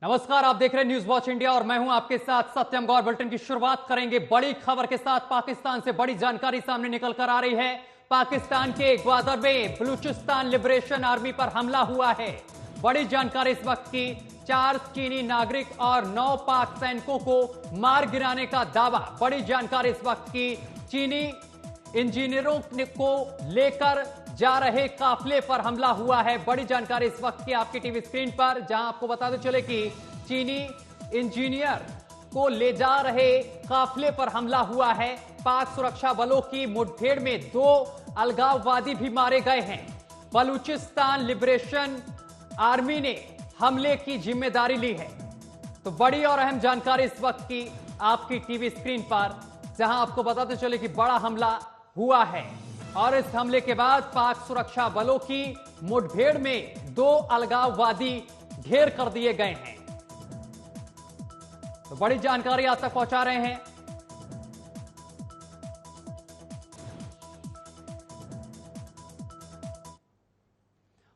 नमस्कार, आप देख रहे हैं न्यूज वॉच इंडिया और मैं हूं आपके साथ सत्यम गौर। बुलेटिन की शुरुआत करेंगे बड़ी खबर के साथ। पाकिस्तान से बड़ी जानकारी सामने निकल कर आ रही है। पाकिस्तान के ग्वादर में बलूचिस्तान लिबरेशन आर्मी पर हमला हुआ है। बड़ी जानकारी इस वक्त की। 4 चीनी नागरिक और 9 पाक सैनिकों को मार गिराने का दावा। बड़ी जानकारी इस वक्त की। चीनी इंजीनियरों को लेकर जा रहे काफिले पर हमला हुआ है। बड़ी जानकारी इस वक्त की आपकी टीवी स्क्रीन पर, जहां आपको बताते चले कि चीनी इंजीनियर को ले जा रहे काफिले पर हमला हुआ है। पाक सुरक्षा बलों की मुठभेड़ में 2 अलगाववादी भी मारे गए हैं। बलूचिस्तान लिबरेशन आर्मी ने हमले की जिम्मेदारी ली है। तो बड़ी और अहम जानकारी इस वक्त की आपकी टीवी स्क्रीन पर, जहां आपको बताते चले कि बड़ा हमला हुआ है और इस हमले के बाद पाक सुरक्षा बलों की मुठभेड़ में 2 अलगाववादी ढेर कर दिए गए हैं। तो बड़ी जानकारी आप तक पहुंचा रहे हैं।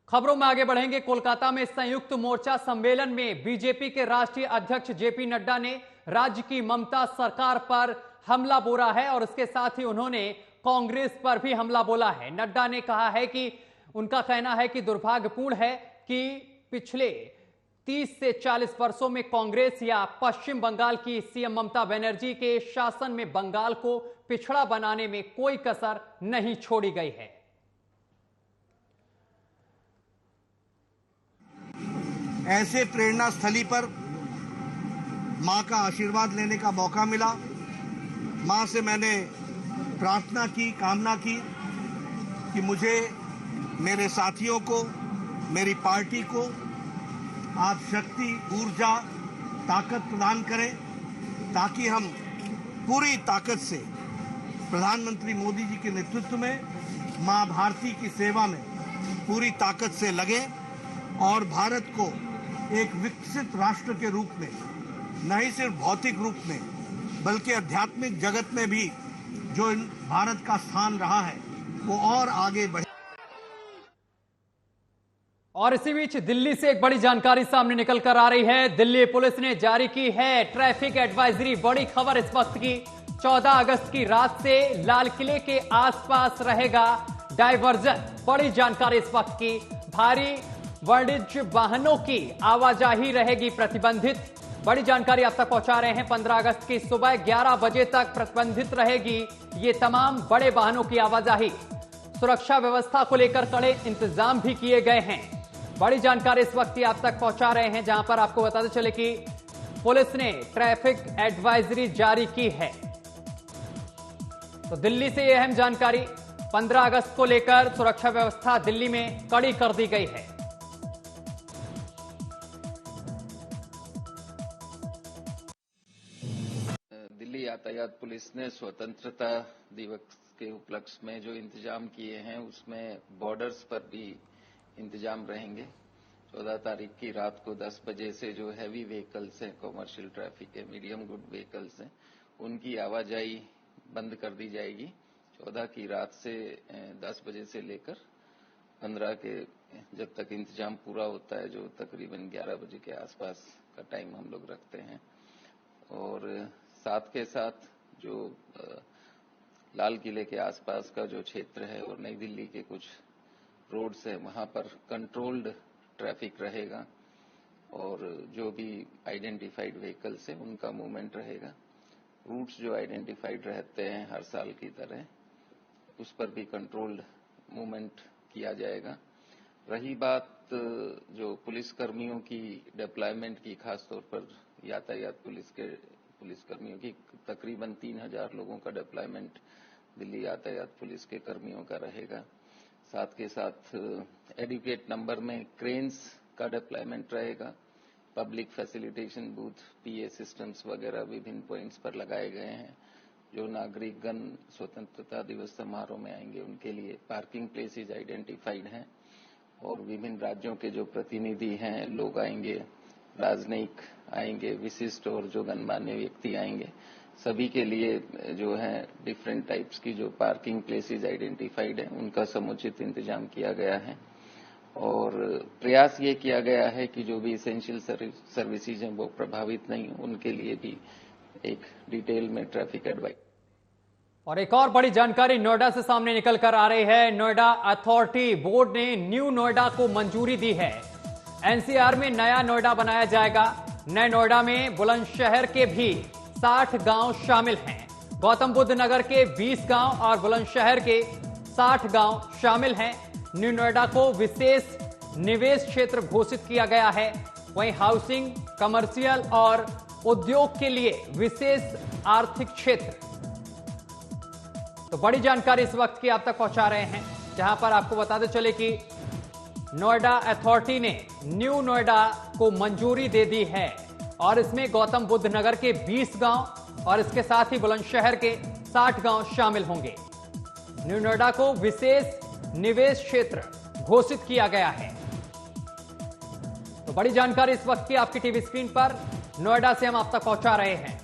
खबरों में आगे बढ़ेंगे। कोलकाता में संयुक्त मोर्चा सम्मेलन में बीजेपी के राष्ट्रीय अध्यक्ष जेपी नड्डा ने राज्य की ममता सरकार पर हमला बोला है और इसके साथ ही उन्होंने कांग्रेस पर भी हमला बोला है। नड्डा ने कहा है कि उनका कहना है कि दुर्भाग्यपूर्ण है कि पिछले 30 से 40 वर्षों में कांग्रेस या पश्चिम बंगाल की सीएम ममता बनर्जी के शासन में बंगाल को पिछड़ा बनाने में कोई कसर नहीं छोड़ी गई है। ऐसे प्रेरणा स्थली पर मां का आशीर्वाद लेने का मौका मिला। मां से मैंने प्रार्थना की, कामना की कि मुझे, मेरे साथियों को, मेरी पार्टी को आप शक्ति, ऊर्जा, ताकत प्रदान करें ताकि हम पूरी ताकत से प्रधानमंत्री मोदी जी के नेतृत्व में मां भारती की सेवा में पूरी ताकत से लगे और भारत को एक विकसित राष्ट्र के रूप में, नहीं सिर्फ भौतिक रूप में बल्कि आध्यात्मिक जगत में भी जो भारत का स्थान रहा है वो और आगे बढ़े। और इसी बीच दिल्ली से एक बड़ी जानकारी सामने निकल कर आ रही है। दिल्ली पुलिस ने जारी की है ट्रैफिक एडवाइजरी। बड़ी खबर इस वक्त की। 14 अगस्त की रात से लाल किले के आसपास रहेगा डायवर्जन। बड़ी जानकारी इस वक्त की। भारी वाणिज्य वाहनों की आवाजाही रहेगी प्रतिबंधित। बड़ी जानकारी आप तक पहुंचा रहे हैं। 15 अगस्त की सुबह 11 बजे तक प्रतिबंधित रहेगी ये तमाम बड़े वाहनों की आवाजाही। सुरक्षा व्यवस्था को लेकर कड़े इंतजाम भी किए गए हैं। बड़ी जानकारी इस वक्त आप तक पहुंचा रहे हैं, जहां पर आपको बताते चले कि पुलिस ने ट्रैफिक एडवाइजरी जारी की है। तो दिल्ली से यह अहम जानकारी। 15 अगस्त को लेकर सुरक्षा व्यवस्था दिल्ली में कड़ी कर दी गई है। दिल्ली यातायात पुलिस ने स्वतंत्रता दिवस के उपलक्ष्य में जो इंतजाम किए हैं उसमें बॉर्डर्स पर भी इंतजाम रहेंगे। 14 तारीख की रात को 10 बजे से जो हैवी व्हीकल्स हैं, कॉमर्शियल ट्रैफिक है, मीडियम गुड व्हीकल्स हैं, उनकी आवाजाही बंद कर दी जाएगी। 14 की रात से 10 बजे से लेकर 15 के जब तक इंतजाम पूरा होता है, जो तकरीबन 11 बजे के आसपास का टाइम हम लोग रखते हैं। और साथ के साथ जो लाल किले के आसपास का जो क्षेत्र है और नई दिल्ली के कुछ रोड्स है, वहां पर कंट्रोल्ड ट्रैफिक रहेगा और जो भी आइडेंटिफाइड व्हीकल्स है उनका मूवमेंट रहेगा। रूट्स जो आइडेंटिफाइड रहते हैं हर साल की तरह, उस पर भी कंट्रोल्ड मूवमेंट किया जाएगा। रही बात जो पुलिस कर्मियों की डिप्लॉयमेंट की, खासतौर पर यातायात पुलिस के पुलिसकर्मियों की, तकरीबन 3000 लोगों का डिप्लॉयमेंट दिल्ली यातायात पुलिस के कर्मियों का रहेगा। साथ के साथ एडुकेट नंबर में क्रेन्स का डिप्लॉयमेंट रहेगा। पब्लिक फैसिलिटेशन बूथ, पीए सिस्टम्स वगैरह विभिन्न पॉइंट्स पर लगाए गए हैं। जो नागरिकगण स्वतंत्रता दिवस समारोह में आएंगे उनके लिए पार्किंग प्लेसेस आइडेंटिफाइड हैं और विभिन्न राज्यों के जो प्रतिनिधि हैं, लोग आएंगे, राजनयिक आएंगे, विशिष्ट और जो गणमान्य व्यक्ति आएंगे, सभी के लिए जो है डिफरेंट टाइप्स की जो पार्किंग प्लेसेस आइडेंटिफाइड है उनका समुचित इंतजाम किया गया है। और प्रयास ये किया गया है कि जो भी इसेंशियल सर्विसेज हैं वो प्रभावित नहीं हो, उनके लिए भी एक डिटेल में ट्रैफिक एडवाइस। और एक और बड़ी जानकारी नोएडा से सामने निकल कर आ रही है। नोएडा अथॉरिटी बोर्ड ने न्यू नोएडा को मंजूरी दी है। एनसीआर में नया नोएडा बनाया जाएगा। नए नोएडा में बुलंदशहर के भी 60 गांव शामिल हैं। गौतम बुद्ध नगर के 20 गांव और बुलंदशहर के 60 गांव शामिल हैं। न्यू नोएडा को विशेष निवेश क्षेत्र घोषित किया गया है। वहीं हाउसिंग, कमर्शियल और उद्योग के लिए विशेष आर्थिक क्षेत्र। तो बड़ी जानकारी इस वक्त की आप तक पहुंचा रहे हैं, जहां पर आपको बताते चले कि नोएडा अथॉरिटी ने न्यू नोएडा को मंजूरी दे दी है और इसमें गौतम बुद्ध नगर के 20 गांव और इसके साथ ही बुलंदशहर के 60 गांव शामिल होंगे। न्यू नोएडा को विशेष निवेश क्षेत्र घोषित किया गया है। तो बड़ी जानकारी इस वक्त की आपकी टीवी स्क्रीन पर नोएडा से हम आप तक पहुंचा रहे हैं।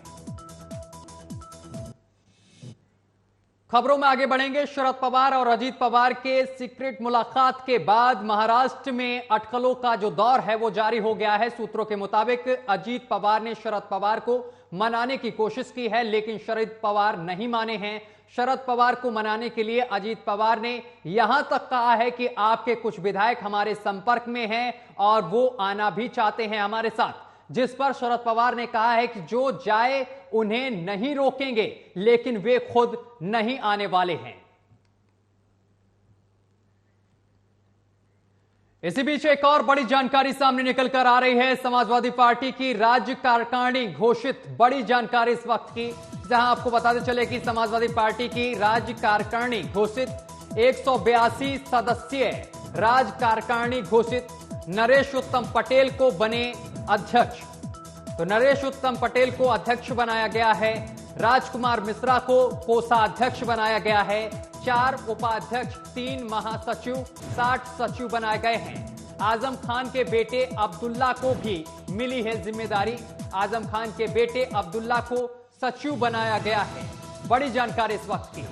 खबरों में आगे बढ़ेंगे। शरद पवार और अजीत पवार के सीक्रेट मुलाकात के बाद महाराष्ट्र में अटकलों का जो दौर है वो जारी हो गया है। सूत्रों के मुताबिक अजीत पवार ने शरद पवार को मनाने की कोशिश की है, लेकिन शरद पवार नहीं माने हैं। शरद पवार को मनाने के लिए अजीत पवार ने यहां तक कहा है कि आपके कुछ विधायक हमारे संपर्क में हैं और वो आना भी चाहते हैं हमारे साथ, जिस पर शरद पवार ने कहा है कि जो जाए उन्हें नहीं रोकेंगे, लेकिन वे खुद नहीं आने वाले हैं। इसी बीच एक और बड़ी जानकारी सामने निकल कर आ रही है। समाजवादी पार्टी की राज्य कार्यकारिणी घोषित। बड़ी जानकारी इस वक्त की, जहां आपको बताते चले कि समाजवादी पार्टी की राज्य कार्यकारिणी घोषित। 182 सदस्यीय राज्य कार्यकारिणी घोषित। नरेश उत्तम पटेल को बने अध्यक्ष। तो नरेश उत्तम पटेल को अध्यक्ष बनाया गया है। राजकुमार मिश्रा को कोषाध्यक्ष बनाया गया है। 4 उपाध्यक्ष, 3 महासचिव, 60 सचिव बनाए गए हैं। आजम खान के बेटे अब्दुल्ला को भी मिली है जिम्मेदारी। आजम खान के बेटे अब्दुल्ला को सचिव बनाया गया है। बड़ी जानकारी इस वक्त की।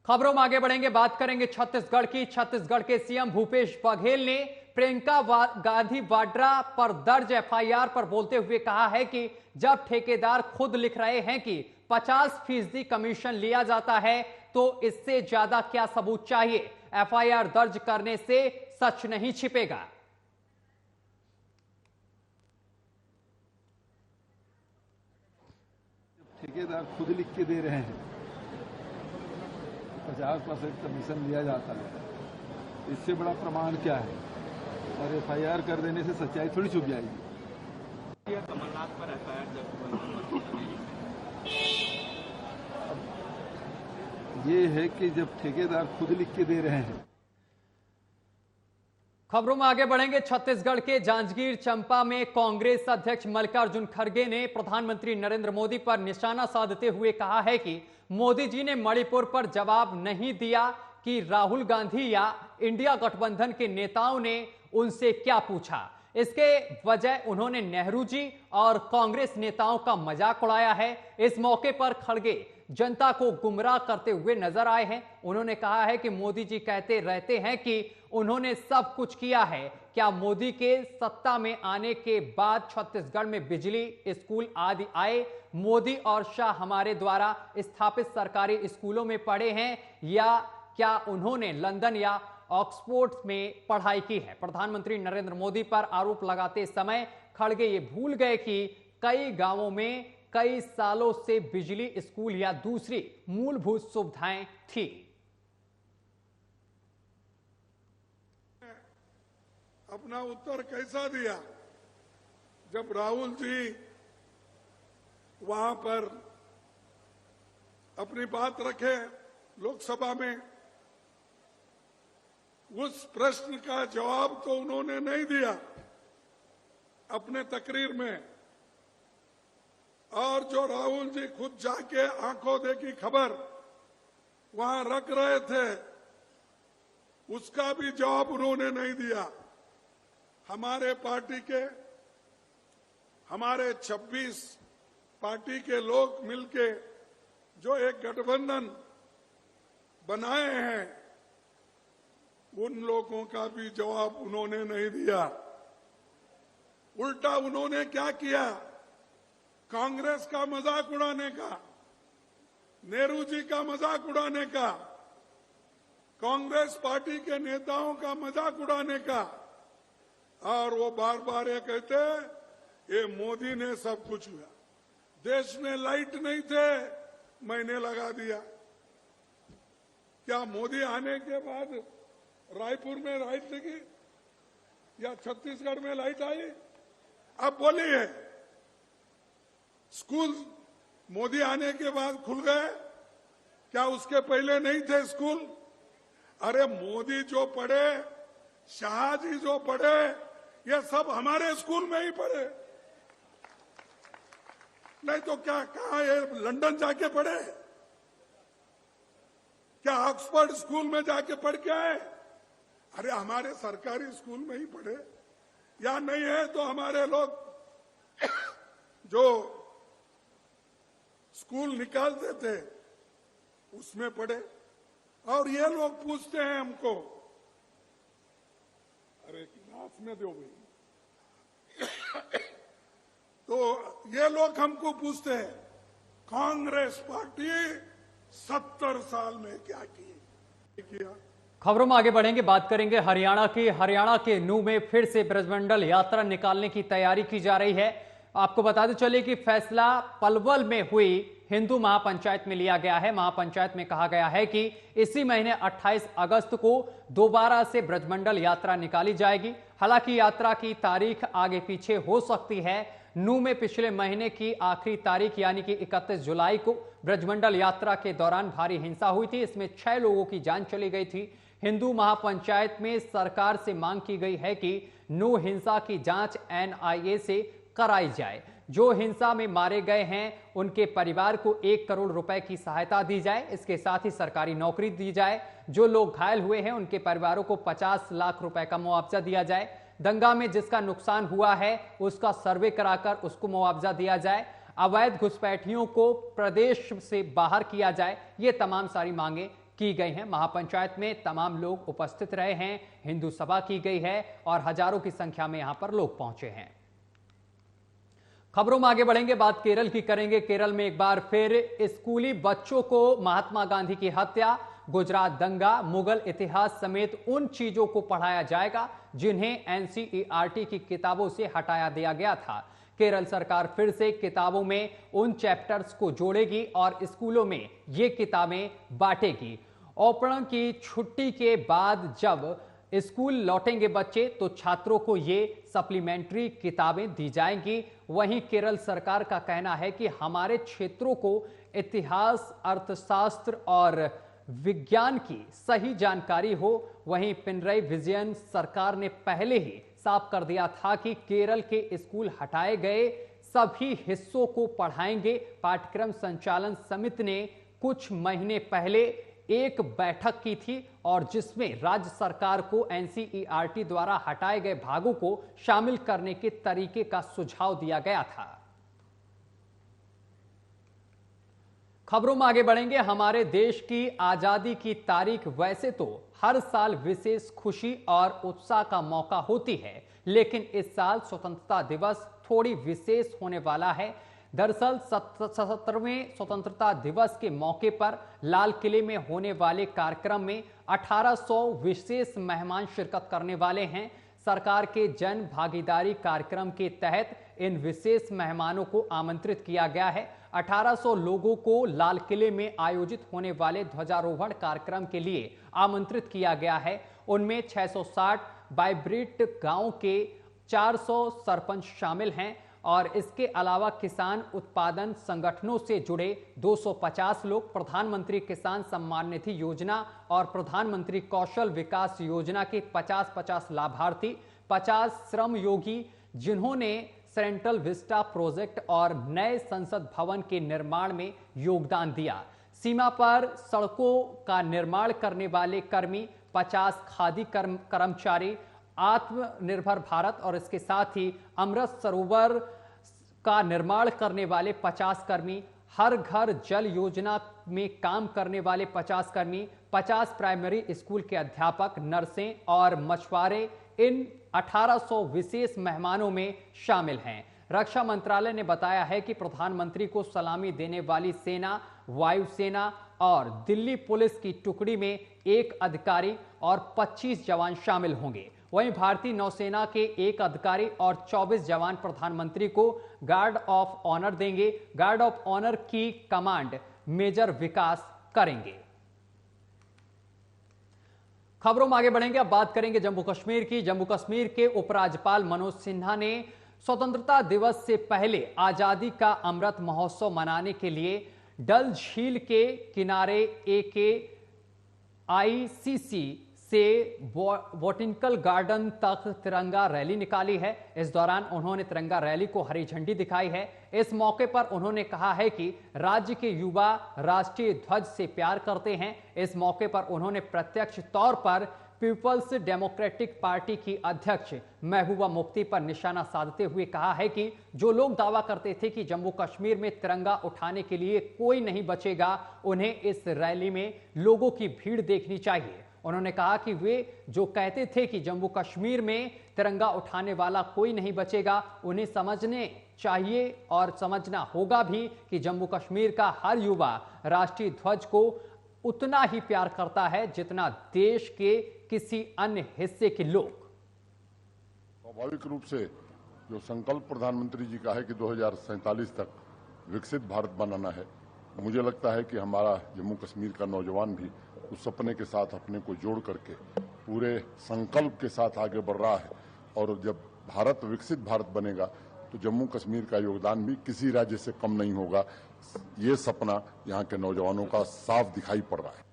खबरों में आगे बढ़ेंगे, बात करेंगे छत्तीसगढ़ की। छत्तीसगढ़ के सीएम भूपेश बघेल ने प्रियंका गांधी वाड्रा पर दर्ज एफआईआर पर बोलते हुए कहा है कि जब ठेकेदार खुद लिख रहे हैं कि 50% कमीशन लिया जाता है, तो इससे ज्यादा क्या सबूत चाहिए। एफआईआर दर्ज करने से सच नहीं छिपेगा। ठेकेदार खुद लिख के दे रहे हैं 50% कमीशन लिया जाता है, इससे बड़ा प्रमाण क्या है। और एफआईआर कर देने से सच्चाई थोड़ी छुप जाएगी। कमलनाथ पर एफआईआर ये है कि जब ठेकेदार खुद लिख के दे रहे हैं। खबरों में आगे बढ़ेंगे। छत्तीसगढ़ के जांजगीर चंपा में कांग्रेस अध्यक्ष मल्लिकार्जुन खड़गे ने प्रधानमंत्री नरेंद्र मोदी पर निशाना साधते हुए कहा है कि मोदी जी ने मणिपुर पर जवाब नहीं दिया कि राहुल गांधी या इंडिया गठबंधन के नेताओं ने उनसे क्या पूछा। इसके वजह उन्होंने नेहरू जी और कांग्रेस नेताओं का मजाक उड़ाया है। इस मौके पर खड़गे जनता को गुमराह करते हुए नजर आए हैं। उन्होंने कहा है कि मोदी जी कहते रहते हैं कि उन्होंने सब कुछ किया है। क्या मोदी के सत्ता में आने के बाद छत्तीसगढ़ में बिजली, स्कूल आदि आए? मोदी और शाह हमारे द्वारा स्थापित सरकारी स्कूलों में पढ़े हैं या क्या उन्होंने लंदन या ऑक्सफोर्ड में पढ़ाई की है? प्रधानमंत्री नरेंद्र मोदी पर आरोप लगाते समय खड़गे ये भूल गए कि कई गांवों में कई सालों से बिजली, स्कूल या दूसरी मूलभूत सुविधाएं थी। अपना उत्तर कैसा दिया जब राहुल जी वहां पर अपनी बात रखे लोकसभा में? उस प्रश्न का जवाब तो उन्होंने नहीं दिया अपने तकरीर में। और जो राहुल जी खुद जाके आंखों देखी खबर वहां रख रहे थे, उसका भी जवाब उन्होंने नहीं दिया। हमारे पार्टी के, हमारे 26 पार्टी के लोग मिलके जो एक गठबंधन बनाए हैं, उन लोगों का भी जवाब उन्होंने नहीं दिया। उल्टा उन्होंने क्या किया, कांग्रेस का मजाक उड़ाने का, नेहरू जी का मजाक उड़ाने का, कांग्रेस पार्टी के नेताओं का मजाक उड़ाने का, और वो बार बार ये कहते ये मोदी ने सब कुछ हुआ, देश में लाइट नहीं थे मैंने लगा दिया। क्या मोदी आने के बाद रायपुर में लाइट लगी या छत्तीसगढ़ में लाइट आई? अब बोलिए, स्कूल मोदी आने के बाद खुल गए, क्या उसके पहले नहीं थे स्कूल? अरे मोदी जो पढ़े, शाह जी जो पढ़े, ये सब हमारे स्कूल में ही पढ़े, नहीं तो क्या कहा ये लंदन जाके पढ़े? क्या ऑक्सफोर्ड स्कूल में जाके पढ़ के आए? अरे हमारे सरकारी स्कूल में ही पढ़े। या नहीं है तो हमारे लोग जो स्कूल निकालते थे उसमें पढ़े। और ये लोग पूछते हैं हमको, अरे गिलास में दो भाई तो ये लोग हमको पूछते हैं कांग्रेस पार्टी 70 साल में क्या किया। खबरों में आगे बढ़ेंगे, बात करेंगे हरियाणा की। हरियाणा के नूह में फिर से ब्रजमंडल यात्रा निकालने की तैयारी की जा रही है। आपको बताते चले कि फैसला पलवल में हुई हिंदू महापंचायत में लिया गया है। महापंचायत में कहा गया है कि इसी महीने 28 अगस्त को दोबारा से ब्रजमंडल यात्रा निकाली जाएगी। हालांकि यात्रा की तारीख आगे पीछे हो सकती है। नूह में पिछले महीने की आखिरी तारीख यानी कि 31 जुलाई को ब्रजमंडल यात्रा के दौरान भारी हिंसा हुई थी। इसमें 6 लोगों की जान चली गई थी। हिंदू महापंचायत में सरकार से मांग की गई है कि नूह हिंसा की जांच NIA से कराई जाए। जो हिंसा में मारे गए हैं उनके परिवार को 1 करोड़ रुपए की सहायता दी जाए। इसके साथ ही सरकारी नौकरी दी जाए। जो लोग घायल हुए हैं उनके परिवारों को 50 लाख रुपए का मुआवजा दिया जाए। दंगा में जिसका नुकसान हुआ है उसका सर्वे कराकर उसको मुआवजा दिया जाए। अवैध घुसपैठियों को प्रदेश से बाहर किया जाए। ये तमाम सारी मांगे की गई हैं। महापंचायत में तमाम लोग उपस्थित रहे हैं। हिंदू सभा की गई है और हजारों की संख्या में यहां पर लोग पहुंचे हैं। खबरों में आगे बढ़ेंगे, बात केरल की करेंगे। केरल में एक बार फिर स्कूली बच्चों को महात्मा गांधी की हत्या, गुजरात दंगा, मुगल इतिहास समेत उन चीजों को पढ़ाया जाएगा जिन्हें NCERT की किताबों से हटाया दिया गया था। केरल सरकार फिर से किताबों में उन चैप्टर्स को जोड़ेगी और स्कूलों में ये किताबें बांटेगी। ओपन की छुट्टी के बाद जब स्कूल लौटेंगे बच्चे तो छात्रों को ये सप्लीमेंट्री किताबें दी जाएंगी। वहीं केरल सरकार का कहना है कि हमारे क्षेत्रों को इतिहास, अर्थशास्त्र और विज्ञान की सही जानकारी हो। वहीं पिनरई विजयन सरकार ने पहले ही साफ कर दिया था कि केरल के स्कूल हटाए गए सभी हिस्सों को पढ़ाएंगे। पाठ्यक्रम संचालन समिति ने कुछ महीने पहले एक बैठक की थी और जिसमें राज्य सरकार को NCERT द्वारा हटाए गए भागों को शामिल करने के तरीके का सुझाव दिया गया था। खबरों में आगे बढ़ेंगे। हमारे देश की आजादी की तारीख वैसे तो हर साल विशेष खुशी और उत्साह का मौका होती है, लेकिन इस साल स्वतंत्रता दिवस थोड़ी विशेष होने वाला है। दरअसल 77वें स्वतंत्रता दिवस के मौके पर लाल किले में होने वाले कार्यक्रम में 1800 विशेष मेहमान शिरकत करने वाले हैं। सरकार के जन भागीदारी कार्यक्रम के तहत इन विशेष मेहमानों को आमंत्रित किया गया है। 1800 लोगों को लाल किले में आयोजित होने वाले ध्वजारोहण कार्यक्रम के लिए आमंत्रित किया गया है। उनमें 660 वाइब्रेट गांव के 400 सरपंच शामिल हैं और इसके अलावा किसान उत्पादन संगठनों से जुड़े 250 लोग, प्रधानमंत्री किसान सम्मान निधि योजना और प्रधानमंत्री कौशल विकास योजना के 50-50 लाभार्थी, 50 श्रम योगी जिन्होंने सेंट्रल विस्टा प्रोजेक्ट और नए संसद भवन के निर्माण में योगदान दिया। सीमा पर सड़कों का निर्माण करने वाले कर्मी, 50 खादी कर्मचारी, आत्मनिर्भर भारत और इसके साथ ही अमृत सरोवर का निर्माण करने वाले 50 कर्मी, हर घर जल योजना में काम करने वाले 50 कर्मी, 50 प्राइमरी स्कूल के अध्यापक, नर्सें और मछुआरे इन 1800 विशेष मेहमानों में शामिल हैं। रक्षा मंत्रालय ने बताया है कि प्रधानमंत्री को सलामी देने वाली सेना, वायुसेना और दिल्ली पुलिस की टुकड़ी में 1 अधिकारी और 25 जवान शामिल होंगे। वहीं भारतीय नौसेना के 1 अधिकारी और 24 जवान प्रधानमंत्री को गार्ड ऑफ ऑनर देंगे। गार्ड ऑफ ऑनर की कमांड मेजर विकास करेंगे। खबरों में आगे बढ़ेंगे। अब बात करेंगे जम्मू कश्मीर की। जम्मू कश्मीर के उपराज्यपाल मनोज सिन्हा ने स्वतंत्रता दिवस से पहले आजादी का अमृत महोत्सव मनाने के लिए डल झील के किनारे AKICC से बोटेनिकल गार्डन तक तिरंगा रैली निकाली है। इस दौरान उन्होंने तिरंगा रैली को हरी झंडी दिखाई है। इस मौके पर उन्होंने कहा है कि राज्य के युवा राष्ट्रीय ध्वज से प्यार करते हैं। इस मौके पर उन्होंने प्रत्यक्ष तौर पर पीपल्स डेमोक्रेटिक पार्टी की अध्यक्ष महबूबा मुफ्ती पर निशाना साधते हुए कहा है कि जो लोग दावा करते थे कि जम्मू कश्मीर में तिरंगा उठाने के लिए कोई नहीं बचेगा, उन्हें इस रैली में लोगों की भीड़ देखनी चाहिए। उन्होंने कहा कि वे जो कहते थे कि जम्मू कश्मीर में तिरंगा उठाने वाला कोई नहीं बचेगा, उन्हें समझने चाहिए और समझना होगा भी कि जम्मू कश्मीर का हर युवा राष्ट्रीय ध्वज को उतना ही प्यार करता है जितना देश के किसी अन्य हिस्से के लोग। स्वाभाविक रूप से जो संकल्प प्रधानमंत्री जी का है कि 2047 तक विकसित भारत बनाना है, मुझे लगता है कि हमारा जम्मू कश्मीर का नौजवान भी उस सपने के साथ अपने को जोड़ करके पूरे संकल्प के साथ आगे बढ़ रहा है। और जब भारत विकसित भारत बनेगा तो जम्मू कश्मीर का योगदान भी किसी राज्य से कम नहीं होगा। ये सपना यहाँ के नौजवानों का साफ दिखाई पड़ रहा है।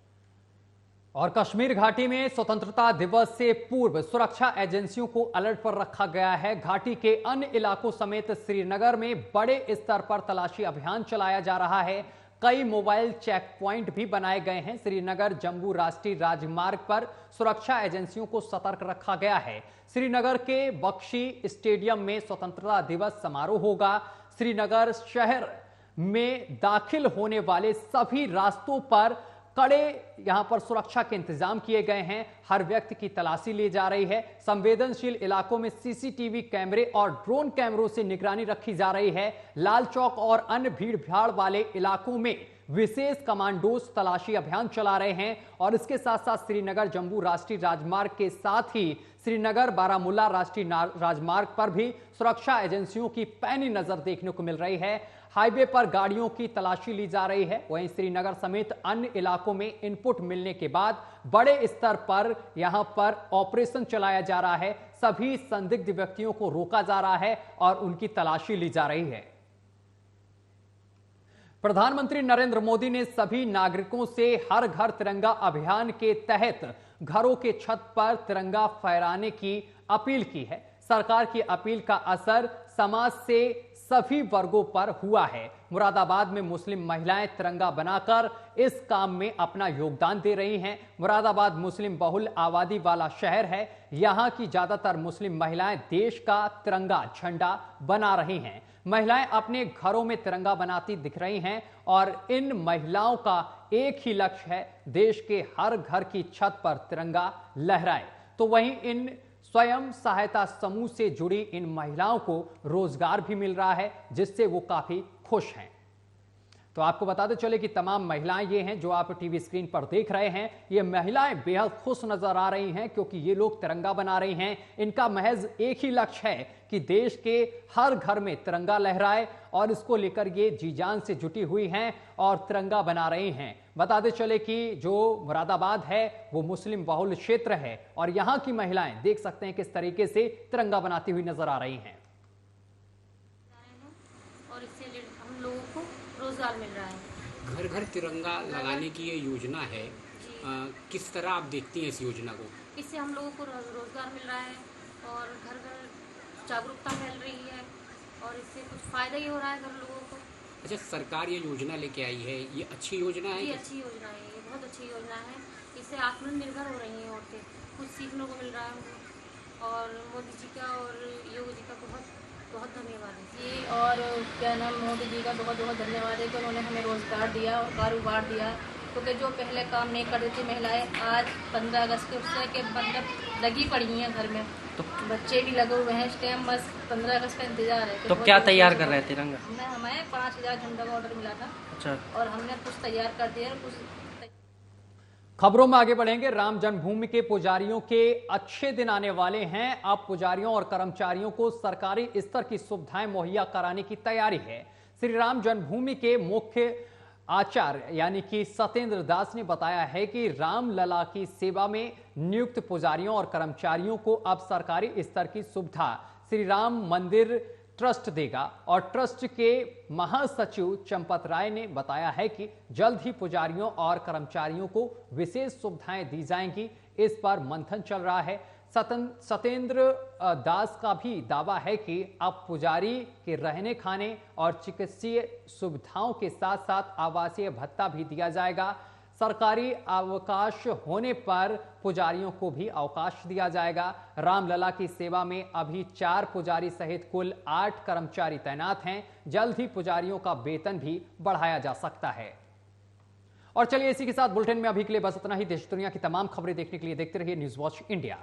और कश्मीर घाटी में स्वतंत्रता दिवस से पूर्व सुरक्षा एजेंसियों को अलर्ट पर रखा गया है। घाटी के अन्य इलाकों समेत श्रीनगर में बड़े स्तर पर तलाशी अभियान चलाया जा रहा है। कई मोबाइल चेक पॉइंट भी बनाए गए हैं। श्रीनगर जम्मू राष्ट्रीय राजमार्ग पर सुरक्षा एजेंसियों को सतर्क रखा गया है। श्रीनगर के बख्शी स्टेडियम में स्वतंत्रता दिवस समारोह होगा। श्रीनगर शहर में दाखिल होने वाले सभी रास्तों पर कड़े यहां पर सुरक्षा के इंतजाम किए गए हैं। हर व्यक्ति की तलाशी ली जा रही है। संवेदनशील इलाकों में सीसीटीवी कैमरे और ड्रोन कैमरों से निगरानी रखी जा रही है। लाल चौक और अन्य भीड़ भाड़ वाले इलाकों में विशेष कमांडोज तलाशी अभियान चला रहे हैं। और इसके साथ साथ श्रीनगर जम्मू राष्ट्रीय राजमार्ग के साथ ही श्रीनगर बारामूला राष्ट्रीय राजमार्ग पर भी सुरक्षा एजेंसियों की पैनी नजर देखने को मिल रही है। हाईवे पर गाड़ियों की तलाशी ली जा रही है। वहीं श्रीनगर समेत अन्य इलाकों में इनपुट मिलने के बाद बड़े स्तर पर यहां पर ऑपरेशन चलाया जा रहा है। सभी संदिग्ध व्यक्तियों को रोका जा रहा है और उनकी तलाशी ली जा रही है। प्रधानमंत्री नरेंद्र मोदी ने सभी नागरिकों से हर घर तिरंगा अभियान के तहत घरों के छत पर तिरंगा फहराने की अपील की है। सरकार की अपील का असर समाज से सभी वर्गों पर हुआ है। मुरादाबाद में मुस्लिम महिलाएं तिरंगा बनाकर इस काम में अपना योगदान दे रही हैं। मुरादाबाद मुस्लिम बहुल आबादी वाला शहर है। यहां की ज्यादातर मुस्लिम महिलाएं देश का तिरंगा झंडा बना रही हैं। महिलाएं अपने घरों में तिरंगा बनाती दिख रही हैं और इन महिलाओं का एक ही लक्ष्य है, देश के हर घर की छत पर तिरंगा लहराए। तो वहीं इन स्वयं सहायता समूह से जुड़ी इन महिलाओं को रोजगार भी मिल रहा है, जिससे वो काफी खुश हैं। तो आपको बताते चले कि तमाम महिलाएं ये हैं जो आप टीवी स्क्रीन पर देख रहे हैं। ये महिलाएं बेहद खुश नजर आ रही हैं क्योंकि ये लोग तिरंगा बना रही हैं। इनका महज एक ही लक्ष्य है कि देश के हर घर में तिरंगा लहराए और इसको लेकर ये जी जान से जुटी हुई हैं और तिरंगा बना रही हैं। बताते चले कि जो मुरादाबाद है वो मुस्लिम बहुल क्षेत्र है और यहां की महिलाएं देख सकते हैं किस तरीके से तिरंगा बनाती हुई नजर आ रही हैं। और इससे हम लोगों को रोजगार मिल रहा है। घर घर तिरंगा लगाने की ये योजना है, किस तरह आप देखती हैं इस योजना को? इससे हम लोगों को रोजगार मिल रहा है और घर घर जागरूकता फैल रही है और इससे कुछ फायदा ही हो रहा है घर लोगों को। अच्छा, सरकार ये योजना लेके आई है, ये अच्छी योजना है? ये अच्छी योजना है, ये बहुत अच्छी योजना है। इससे आत्मनिर्भर हो रही हैं औरतें, कुछ सीखने को मिल रहा है उनको। और मोदी जी का और योगी जी का बहुत बहुत धन्यवाद है जी। और क्या नाम, मोदी जी का बहुत बहुत धन्यवाद है कि उन्होंने हमें रोजगार दिया और कारोबार दिया। क्योंकि जो पहले काम नहीं करती थी महिलाएं, आज 15 अगस्त के उत्सव के मतलब लगी पड़ी हैं घर में, तो बच्चे भी लगे हुए हैं इस टाइम, बस 15 अगस्त का इंतजार है। तो क्या तैयार कर रहे थे तिरंगा? हमें 5000 झंडा का ऑर्डर मिला था। अच्छा। और हमने कुछ तैयार कर दिया, कुछ। खबरों में आगे बढ़ेंगे। राम जन्मभूमि के पुजारियों के अच्छे दिन आने वाले हैं। अब पुजारियों और कर्मचारियों को सरकारी स्तर की सुविधाएं मुहैया कराने की तैयारी है। श्री राम जन्मभूमि के मुख्य आचार्य यानी कि सत्येंद्र दास ने बताया है कि रामलला की सेवा में नियुक्त पुजारियों और कर्मचारियों को अब सरकारी स्तर की सुविधा श्री राम मंदिर ट्रस्ट देगा। और ट्रस्ट के महासचिव चंपत राय ने बताया है कि जल्द ही पुजारियों और कर्मचारियों को विशेष सुविधाएं दी जाएंगी। इस पर मंथन चल रहा है। सत्येंद्र दास का भी दावा है कि अब पुजारी के रहने खाने और चिकित्सीय सुविधाओं के साथ साथ आवासीय भत्ता भी दिया जाएगा। सरकारी अवकाश होने पर पुजारियों को भी अवकाश दिया जाएगा। रामलला की सेवा में अभी 4 पुजारी सहित कुल 8 कर्मचारी तैनात हैं। जल्द ही पुजारियों का वेतन भी बढ़ाया जा सकता है। और चलिए इसी के साथ बुलेटिन में अभी के लिए बस इतना ही। देश दुनिया की तमाम खबरें देखने के लिए देखते रहिए न्यूज़ वॉच इंडिया।